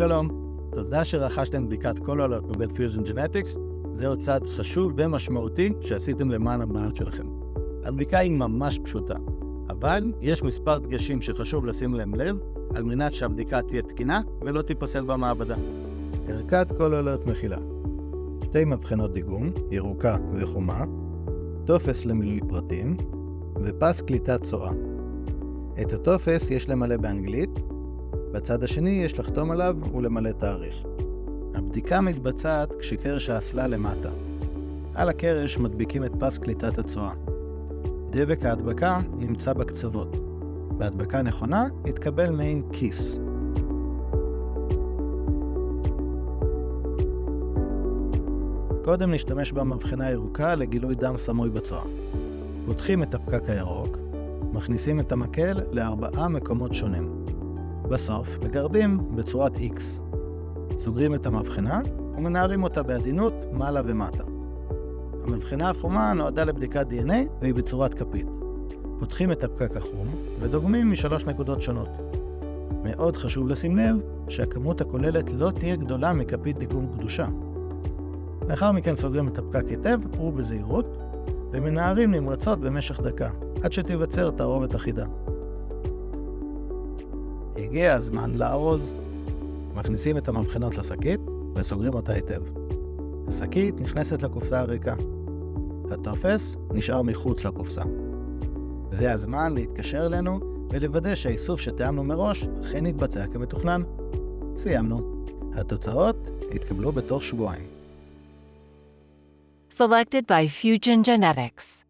שלום, תודה שרכשתם בדיקת קולולוט מבית פיוז'ן ג'נטיקס. זהו צעד חשוב ומשמעותי שעשיתם למען הבריאות שלכם. הבדיקה היא ממש פשוטה, אבל יש מספר דגשים שחשוב לשים להם לב על מנת שהבדיקה תהיה תקינה ולא תיפסל במעבדה. ערכת קולולוט מכילה 2 מבחנות דיגום, ירוקה וחומה, טופס למילוי פרטים ופס קליטת צואה. את הטופס יש למלא באנגלית, בצד השני יש לחתום עליו ולמלא תאריך. הבדיקה מתבצעת כשקרש האסלה למטה. על הקרש מדביקים את פס קליטת הצואה. דבק ההדבקה נמצא בקצוות. בהדבקה נכונה יתקבל מעין כיס. קודם נשתמש במבחנה הירוקה לגילוי דם סמוי בצואה. פותחים את הפקק הירוק, מכניסים את המקל ל4 מקומות שונים. בסוף מגרדים בצורת X. סוגרים את המבחנה ומנערים אותה בעדינות מעלה ומטה. המבחנה החומה נועדה לבדיקת DNA והיא בצורת כפית. פותחים את הפקק החום ודוגמים מ3 נקודות שונות. מאוד חשוב לשים לב שהכמות הכוללת לא תהיה גדולה מכפית דיגום קדושה. לאחר מכן סוגרים את הפקק היטב ובזהירות ומנערים נמרצות במשך דקה עד שתיווצר תערובת אחידה. הגיע הזמן לארוז. מכניסים את המבחנות לשקית וסוגרים אותה היטב. השקית נכנסת לקופסה הריקה. הטופס נשאר מחוץ לקופסה. זה הזמן להתקשר אלינו ולוודא שהאיסוף שתיאמנו מראש אכן יתבצע כמתוכנן. סיימנו. התוצאות יתקבלו בתוך שבועיים. Selected by Fusion Genetics.